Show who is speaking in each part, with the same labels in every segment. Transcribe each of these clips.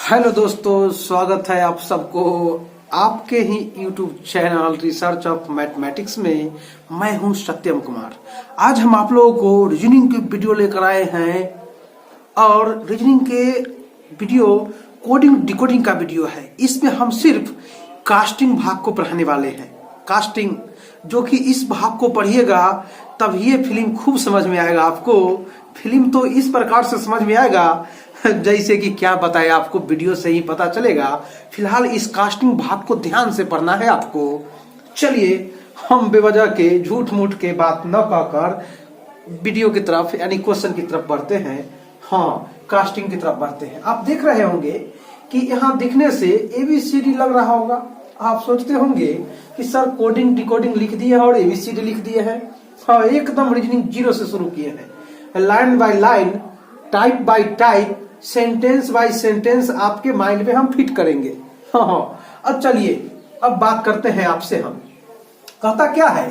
Speaker 1: Hello दोस्तों, स्वागत है आप सबको आपके ही YouTube channel research of mathematics में। मैं हूं सत्यम कुमार। आज हम आप लोगों को रीजनिंग के वीडियो लेकर आए हैं और रीजनिंग के वीडियो कोडिंग डिकोडिंग का वीडियो है। इसमें हम सिर्फ कास्टिंग भाग को पढ़ाने वाले हैं। कास्टिंग जो कि इस भाग को पढ़िएगा तब ये फिल्म खूब समझ में आएगा आपको। फिल्म तो इस प्रकार से समझ में आएगा जैसे कि क्या बताए, आपको वीडियो से ही पता चलेगा। फिलहाल इस कास्टिंग भाग को ध्यान से पढ़ना है आपको। चलिए हम बेवजह के झूठ मूठ के बात न कहकर वीडियो की तरफ यानी क्वेश्चन की तरफ बढ़ते हैं। हाँ, कास्टिंग की तरफ बढ़ते हैं। आप देख रहे होंगे कि यहाँ दिखने से एबीसीडी लग रहा होगा। आप सोचते होंगे कि सर कोडिंग डिकोडिंग लिख दिए और एबीसीडी लिख दिए हैं। हाँ, एकदम रीजनिंग जीरो से शुरू किए हैं। Line by line, type bye type, sentence by sentence आपके माइंड में हम फिट करेंगे। हाँ, अब चलिए अब बात करते हैं आपसे। हम कहता क्या है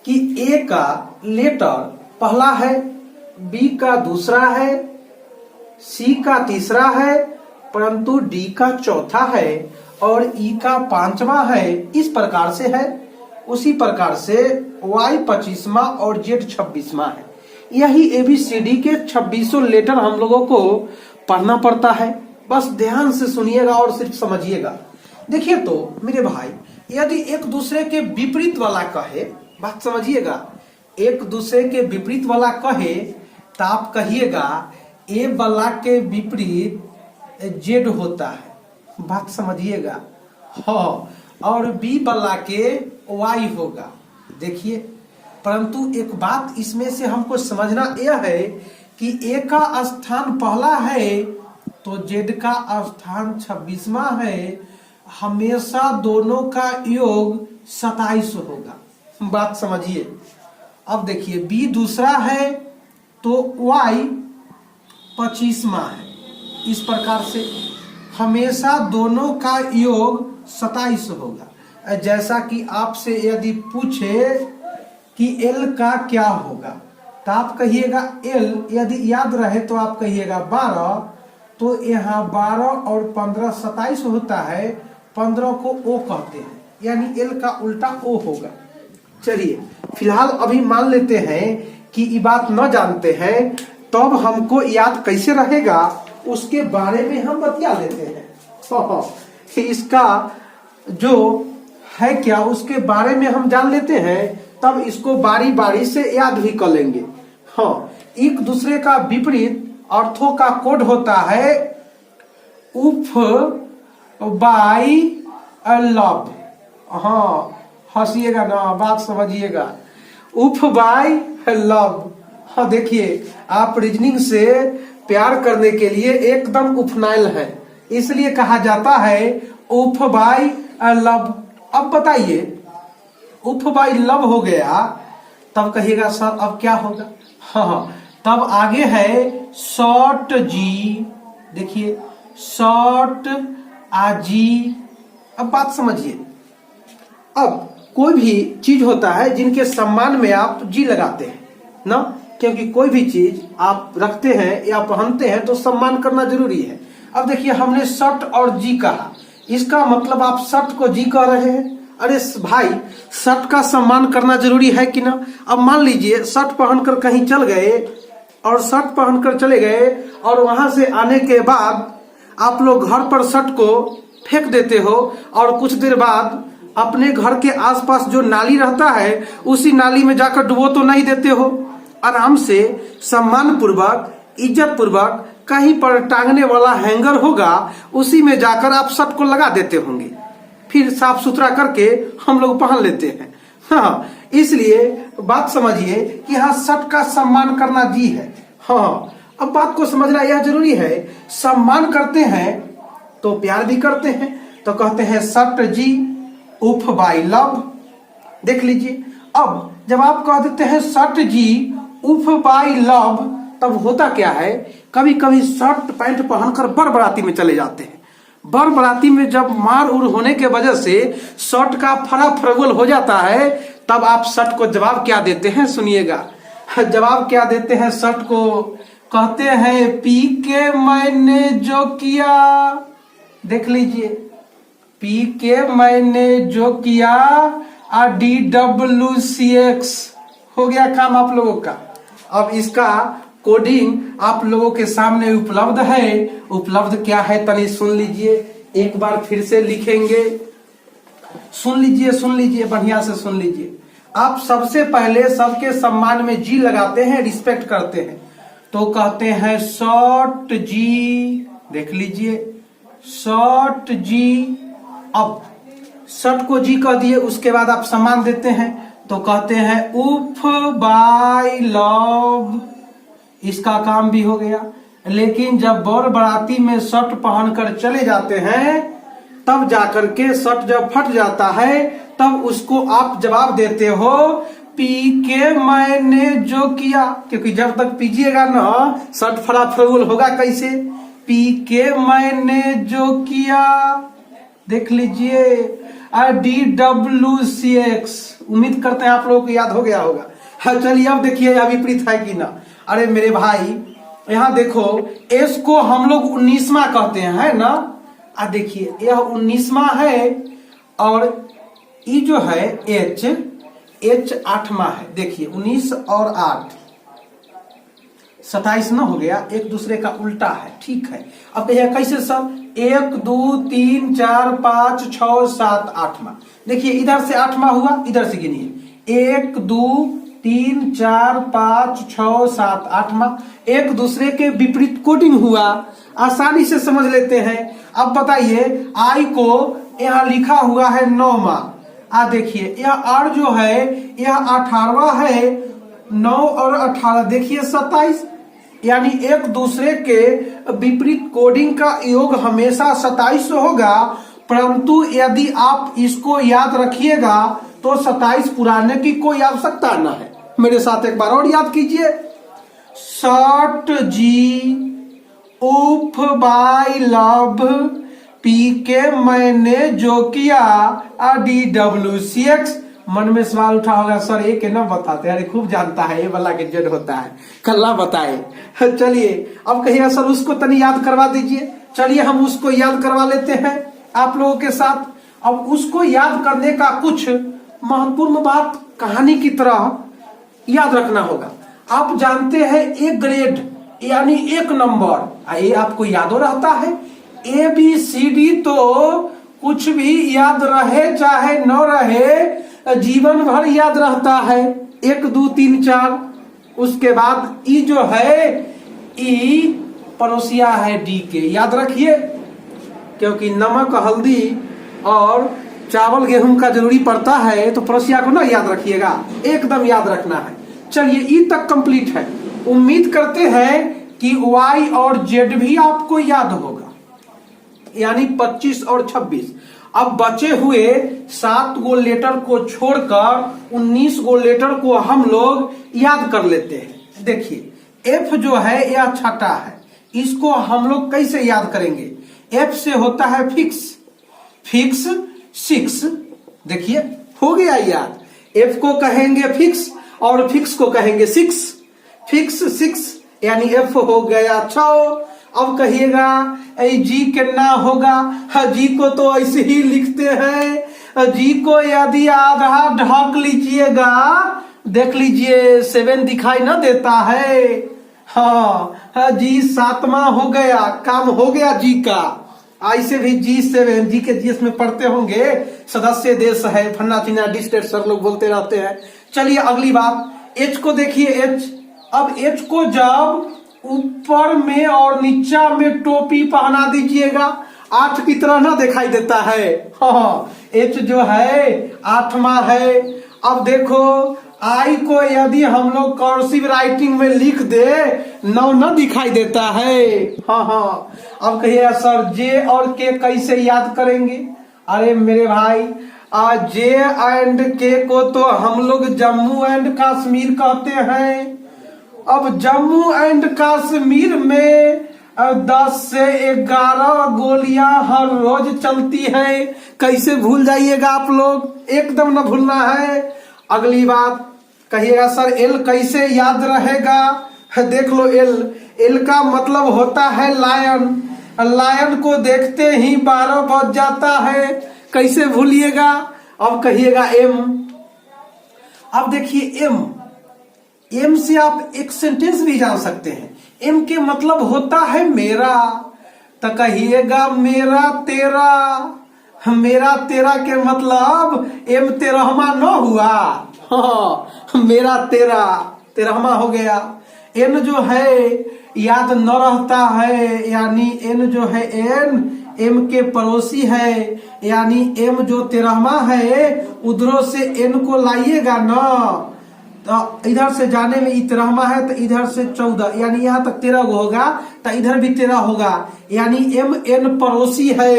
Speaker 1: कि ए का लेटर पहला है, बी का दूसरा है, सी का तीसरा है, परंतु डी का चौथा है और ई का पांचवा है। इस प्रकार से है। उसी प्रकार से वाई 25वां और जेड 26वां है। यही एबीसीडी के 2600 लेटर हम लोगों को पढ़ना पड़ता है। बस ध्यान से सुनिएगा और सिर्फ समझिएगा। देखिए तो मेरे भाई, यदि एक दूसरे के विपरीत वाला कहे, बात समझिएगा, एक दूसरे के विपरीत वाला कहे तो आप कहिएगा ए वाला के विपरीत जेड होता है। बात समझिएगा। हाँ, और बी वाला के वाई होगा। देखिए, परंतु एक बात इसमें से हमको समझना यह है कि ए का स्थान पहला है तो जेड का स्थान 26वां है। हमेशा दोनों का योग 27 होगा। बात समझिए। अब देखिए, बी दूसरा है तो वाई 25वां है। इस प्रकार से हमेशा दोनों का योग 27 होगा। जैसा कि आपसे यदि पूछे कि एल का क्या होगा तो आप कहिएगा एल, यदि याद रहे तो आप कहिएगा 12, तो यहाँ 12 और 15 27 होता है। 15 को ओ कहते हैं, यानी एल का उल्टा ओ होगा। चलिए फिलहाल अभी मान लेते हैं कि ये बात न जानते हैं, तब हमको याद कैसे रहेगा उसके बारे में हम बतिया लेते हैं। कि इसका जो है क्या उसके बारे में हम जान लेते हैं, तब इसको बारी बारी से याद भी कर लेंगे। हाँ, एक दूसरे का विपरीत अर्थों का कोड होता है उफ बाई लब। हाँ, हंसिएगा ना, बात समझिएगा। उफ बाई लब। हाँ, देखिए आप रीजनिंग से प्यार करने के लिए एकदम उफनाइल है, इसलिए कहा जाता है उफ बाई लब। अब बताइए, उफ बाई लब हो गया, तब कहिएगा सर अब क्या होगा। हाँ, तब आगे है शॉर्ट जी। देखिए, शॉर्ट आजी। अब बात समझिए। अब कोई भी चीज होता है जिनके सम्मान में आप जी लगाते हैं ना, क्योंकि कोई भी चीज आप रखते हैं या पहनते हैं तो सम्मान करना जरूरी है। अब देखिए, हमने शर्ट और जी कहा, इसका मतलब आप शर्ट को जी कह रहे हैं। अरे भाई, शर्ट का सम्मान करना जरूरी है कि ना। अब मान लीजिए शर्ट पहनकर कहीं चल गए और शर्ट पहनकर चले गए और वहां से आने के बाद आप लोग घर पर शर्ट को फेंक देते हो और कुछ देर बाद अपने घर के आसपास जो नाली रहता है उसी नाली में जाकर डुबो तो नहीं देते हो। आराम से सम्मान पूर्वक, इज्जत पूर्वक कहीं पर टांगने वाला हैंगर होगा, उसी में जाकर आप शर्ट को लगा देते होंगे, फिर साफ सुथरा करके हम लोग पहन लेते हैं। हाँ, इसलिए बात समझिए कि यहाँ शर्ट का सम्मान करना जी है। हाँ, अब बात को समझना यह जरूरी है। सम्मान करते हैं तो प्यार भी करते हैं, तो कहते हैं शर्ट जी उफ बाई लब। देख लीजिए, अब जब आप कह देते हैं शर्ट जी उफ बाई लब, तब होता क्या है, कभी कभी शर्ट पैंट पहनकर बड़ बराती में चले जाते हैं। बड़ बराती में जब मार उड़ होने के वजह से शर्ट का फरा फरगोल हो जाता है, तब आप शर्ट को जवाब क्या देते हैं, सुनिएगा। जवाब क्या देते हैं शर्ट को, कहते हैं पी के मैंने जो किया देख लीजिए, पी के मैंने जो किया DWCX हो गया काम आप लोगों का। अब इसका कोडिंग आप लोगों के सामने उपलब्ध है। उपलब्ध क्या है तनी सुन लीजिए, एक बार फिर से लिखेंगे। सुन लीजिए बढ़िया से सुन लीजिए। आप सबसे पहले सबके सम्मान में जी लगाते हैं, रिस्पेक्ट करते हैं, तो कहते हैं शॉर्ट जी। देख लीजिए, शॉर्ट जी। अब शॉर्ट को जी कह दिए, उसके बाद आप सम्मान देते हैं तो कहते हैं उफ बाय लव। इसका काम भी हो गया। लेकिन जब बड़ बराती में शर्ट पहनकर चले जाते हैं, तब जाकर के शर्ट जब फट जाता है, तब उसको आप जवाब देते हो पी के मैंने जो किया। क्योंकि जब तक पीजिएगा ना, शर्ट फटाफट होगा कैसे? पी के मैंने जो किया। देख लीजिए, DWCX। उम्मीद करते हैं आप लोगों को याद हो गया होगा। हाँ, चलिए अब देखिए यह विपरीत है कि ना। अरे मेरे भाई, यहाँ देखो, एस को हम लोग 19वां कहते हैं, है ना। देखिए यह 19वां है, और ई जो है एच 8वां है। देखिए 19 और 8 27 ना हो गया, एक दूसरे का उल्टा है। ठीक है, अब कहिए कैसे सब? 1 2 3 4 5 6 7 8वां। देखिए इधर से 8वां हुआ, इधर से गिनिए 1 2 3 4 5 6 7 8वां। एक दूसरे के विपरीत कोडिंग हुआ, आसानी से समझ लेते हैं। अब बताइए, आई को यहाँ लिखा हुआ है 9वां। देखिए यह आर जो है यह 18वां है। 9 और 18 देखिए 27। यानी एक दूसरे के विपरीत कोडिंग का योग हमेशा 27 होगा। परंतु यदि आप इसको याद रखिएगा तो 27 पुराने की कोई आवश्यकता न है। मेरे साथ एक बार और याद कीजिए, शॉर्ट जी उफ बाय लव, पी के मैंने जो किया DWCX। मन में सवाल उठा होगा, सर ये के ना बताते हैं, खूब जानता है ये वाला के जेड होता है, कल्ला बताए। चलिए अब कहिएगा सर उसको तनी याद करवा दीजिए। चलिए हम उसको याद करवा लेते हैं आप लोगों के साथ। अब उसको याद करने का कुछ महत्वपूर्ण बात कहानी की तरह याद रखना होगा। आप जानते हैं एक ग्रेड यानी एक नंबर, ये आपको यादो रहता है। ABCD तो कुछ भी याद रहे चाहे न रहे, जीवन भर याद रहता है। 1 2 3 4। उसके बाद ई जो है, ई पड़ोसिया है डी के, याद रखिए, क्योंकि नमक हल्दी और चावल गेहूं का जरूरी पड़ता है, तो पड़ोसिया को ना याद रखिएगा, एकदम याद रखना है। चलिए ई तक कंप्लीट है। उम्मीद करते हैं कि वाई और जेड भी आपको याद होगा, यानी 25 और 26। अब बचे हुए 7 गो लेटर को छोड़कर 19 गो लेटर को हम लोग याद कर लेते हैं। देखिए एफ जो है यह छठा है, इसको हम लोग कैसे याद करेंगे? एफ से होता है फिक्स, फिक्स 6। देखिए हो गया याद। एफ को कहेंगे फिक्स और फिक्स को कहेंगे 6। फिक्स 6 यानी एफ हो गया 6। अब कहिएगा जी कितना होगा? जी को तो ऐसे ही लिखते हैं। जी को यदि आधा ढक लीजिएगा, देख लीजिए 7 दिखाई ना देता है। हाँ जी 7वां हो गया, काम हो गया जी का। ऐसे भी G7 जी के जीएस में पढ़ते होंगे, सदस्य देश है फन्ना चिन्ना डिस्टेट सर लोग बोलते रहते हैं। चलिए अगली बात, एच को देखिए। एच, अब एच को जब ऊपर में और नीचा में टोपी पहना दीजिएगा, 8 की तरह ना दिखाई देता है। हाँ एच जो है 8वां है। अब देखो आई को यदि हम लोग कर्सिव राइटिंग में लिख दे, 9 ना दिखाई देता है। हाँ अब कहिए सर जे और के कैसे याद करेंगे? अरे मेरे भाई, जे एंड के को तो हम लोग जम्मू एंड कश्मीर कहते हैं। अब जम्मू एंड कश्मीर में 10 से 11 गोलियां हर रोज चलती है। कैसे भूल जाइएगा आप लोग, एकदम ना भूलना है। अगली बात कहिएगा सर एल कैसे याद रहेगा? देख लो एल, एल का मतलब होता है लायन। लायन को देखते ही 12 बज जाता है, कैसे भूलिएगा। अब कहिएगा एम। अब देखिए एम से आप एक सेंटेंस भी जान सकते हैं। एम के मतलब होता है मेरा, तो कहिएगा मेरा तेरा। मेरा तेरा के मतलब एम तेरहमा न हुआ, हाँ मेरा तेरा तेरहमा हो गया। एन जो है याद न रहता है, यानी एन जो है एम के पड़ोसी है, यानी एम जो तेरहमा है उधरों से एन को लाइएगा न, तो इधर से जाने में 13वां है तो इधर से 14, यानी यहाँ तक 13 होगा, तो इधर भी 13 होगा, यानी एम एन पड़ोसी है,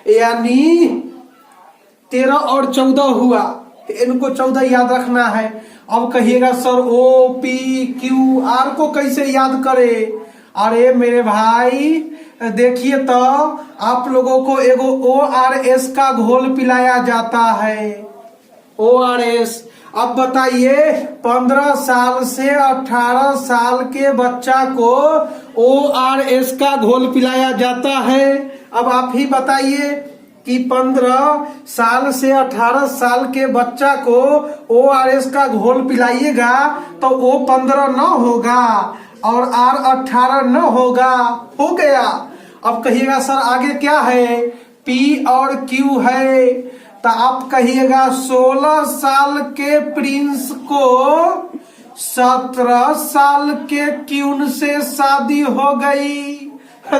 Speaker 1: यानी 13 और 14 हुआ। एन को 14 याद रखना है। अब कहिएगा sir O P Q R को कैसे याद करे। अरे मेरे भाई देखिए तो आप लोगों को एगो ORS का घोल पिलाया जाता है, ORS। अब बताइए 15 साल से 18 साल के बच्चा को ORS का घोल पिलाया जाता है। अब आप ही बताइए कि 15 साल से 18 साल के बच्चा को ORS का घोल पिलाइएगा तो O 15 न होगा और R 18 न होगा, हो गया। अब कहिएगा सर आगे क्या है, P और Q है, तो आप कहिएगा 16 साल के प्रिंस को 17 साल के क्यून से शादी हो गई।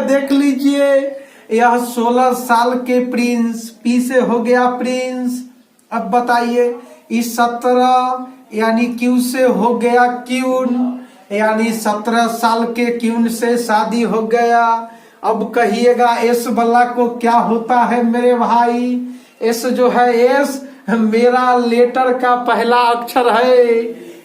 Speaker 1: देख लीजिए यह 16 साल के प्रिंस, पी से हो गया प्रिंस। अब बताइए इस 17 यानी क्यू से हो गया क्यून, यानी 17 साल के क्यून से शादी हो गया। अब कहिएगा एस वाला को क्या होता है मेरे भाई। एस जो है एस मेरा लेटर का पहला अक्षर है।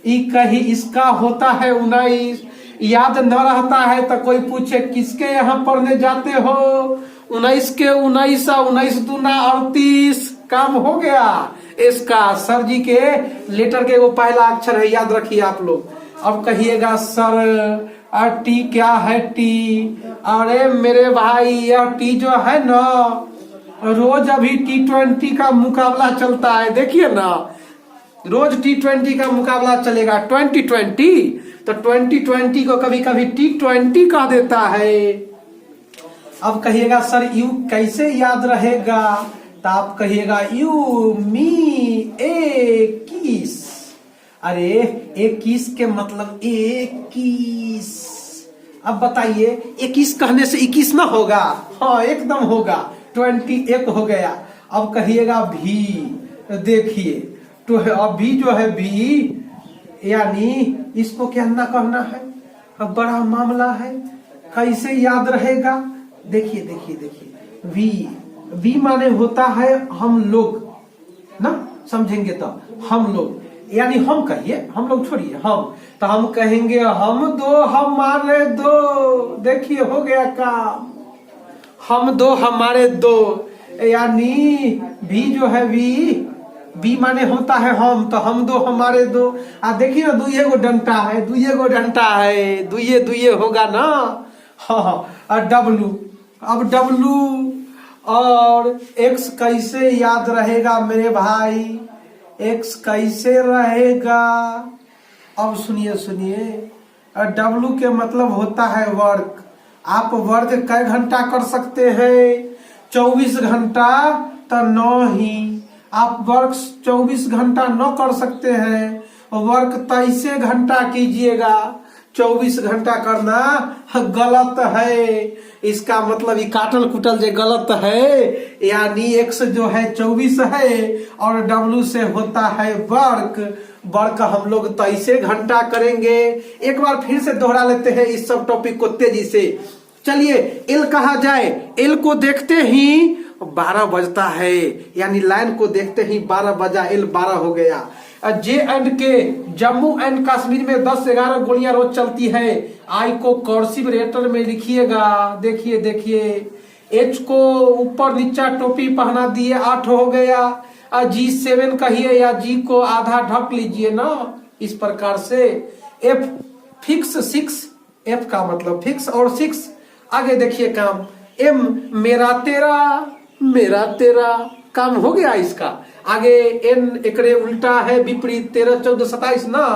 Speaker 1: ई कहीं इसका होता है 19। याद न रहता है तो कोई पूछे किसके यहाँ पढ़ने जाते हो, 19 के 19 19 दूना 38, काम हो गया। इसका सर जी के लेटर के वो पहला अक्षर है, याद रखिए आप लोग। अब कहिएगा सर टी क्या है टी। अरे मेरे भाई यह टी जो है ना, रोज अभी T20 का मुकाबला चलता है, देखिए ना रोज T20 का मुकाबला चलेगा 2020, तो 2020 को कभी कभी T20 कह देता है। अब कहिएगा सर यू कैसे याद रहेगा, तो आप कहिएगा यू मी 21। अरे 21 के मतलब 21। अब बताइए 21 कहने से 21 ना होगा, हाँ एकदम होगा, 21 हो गया। अब कहिएगा भी, देखिए तो अभी जो है भी, यानी इसको क्या ना कहना है, अब बड़ा मामला है, कैसे याद रहेगा। देखिए देखिए देखिए वी माने होता है हम लोग ना, समझेंगे तो हम लोग, यानी हम कहिए, हम लोग छोड़िए हम, तो हम कहेंगे हम दो हमारे दो। देखिए हो गया काम, हम दो हमारे दो, यानी भी जो है बी माने होता है हम, तो हम दो हमारे दो। देखिए ना दुइये गो डंटा है, दुइये गो डंटा है, दुइये दुइये होगा ना, हाँ। डब्लू, अब डब्लू और एक्स कैसे याद रहेगा मेरे भाई, एक्स कैसे रहेगा। अब सुनिए सुनिए, डब्लू के मतलब होता है वर्क। आप वर्क कई घंटा कर सकते हैं, 24 घंटा तो 9 ही। आप वर्क 24 घंटा न कर सकते हैं, वर्क 23 घंटा कीजिएगा। 24 घंटा करना गलत है, इसका मतलब ये काटल कुटल जो गलत है, यानी एक्स जो है 24 है और डब्लू से होता है वर्क। वर्क हम लोग 23 घंटा करेंगे। एक बार फिर से दोहरा लेते हैं इस सब टॉपिक को तेजी से। चलिए एल कहा जाए, एल को देखते ही 12 बजता है, यानी लाइन को देखते ही 12 बजा, एल 12 हो गया। जे एंड के, जम्मू एंड कश्मीर में 10-11 गोलियां रोज चलती है। आई को कर्सिव लेटर में लिखिएगा, देखिए देखिए। एच को ऊपर नीचा टोपी पहना दिए, 8 हो गया। G7 कहिए या जी को आधा ढक लीजिए ना, इस प्रकार से। एफ फिक्स 6, एफ का मतलब फिक्स और 6। आगे देखिए काम, एम मेरा तेरा काम हो गया इसका। आगे एन एकरे उल्टा है विपरीत 13 14 27 ना,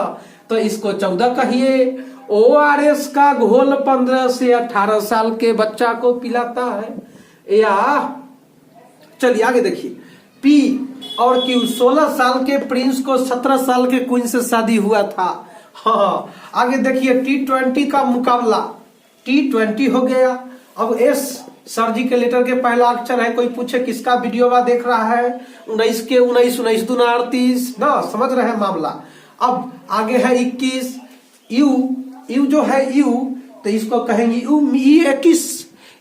Speaker 1: तो इसको 14 कहिए। ORS का घोल 15 से 18 साल के बच्चा को पिलाता है। या चलिए आगे देखिए, P और Q 16 साल के प्रिंस को 17 साल के क्वीन से शादी हुआ था। हाँ आगे देखिए T20 का मुकाबला, T20 हो गया। अब S सर जी के लेटर के पहला अक्षर है। कोई पूछे किसका वीडियो बा देख रहा है, 19 के 19 19 दूना 38 ना, समझ रहे हैं मामला। अब आगे है 21, यू जो है यू, तो इसको कहेंगे यू मी 21,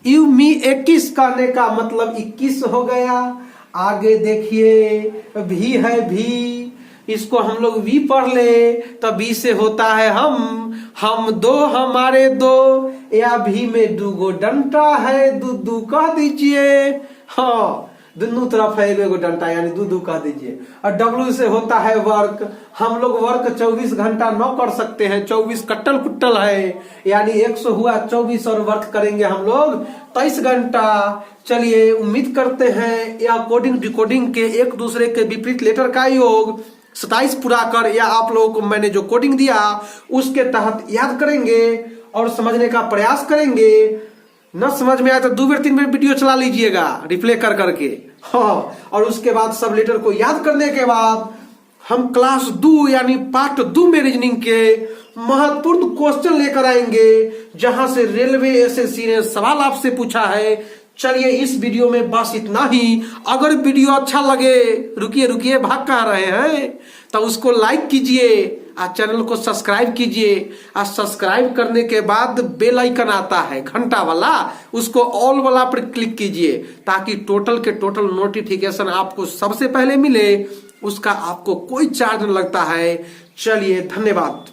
Speaker 1: यू मी 21 कहने का मतलब 21 हो गया। आगे देखिए भी है भी, इसको हम लोग वी पढ़ ले तो बी से होता है हम दो हमारे दो, या भी में दूगो डंटा है दू कह दीजिए। हाँ दोनों तरफ है एगो डंटा यानी दू कह दीजिए। और डब्ल्यू से होता है वर्क, हम लोग वर्क 24 घंटा न कर सकते हैं, 24 कट्टल कुट्टल है यानी 100 हुआ 24 और वर्क करेंगे हम लोग 23 घंटा। चलिए उम्मीद करते हैं या कोडिंग डिकोडिंग के एक दूसरे के विपरीत लेटर का योग 27 पूरा कर, या आप लोगों को मैंने जो कोडिंग दिया उसके तहत याद करेंगे और समझने का प्रयास करेंगे। न समझ में आया तो 2 बार 3 बार वीडियो चला लीजिएगा रिप्ले कर करके। हाँ और उसके बाद सब लेटर को याद करने के बाद हम क्लास 2 यानी पार्ट 2 में रीजनिंग के महत्वपूर्ण क्वेश्चन लेकर आएंगे, जहां से रेलवे एसएससी ने सवाल आपसे पूछा है। चलिए इस वीडियो में बस इतना ही। अगर वीडियो अच्छा लगे, रुकिए भाग कहाँ रहे हैं, तो उसको लाइक कीजिए और चैनल को सब्सक्राइब कीजिए। और सब्सक्राइब करने के बाद बेल आइकन आता है घंटा वाला, उसको ऑल वाला पर क्लिक कीजिए ताकि टोटल के टोटल नोटिफिकेशन आपको सबसे पहले मिले, उसका आपको कोई चार्ज नहीं लगता है। चलिए धन्यवाद।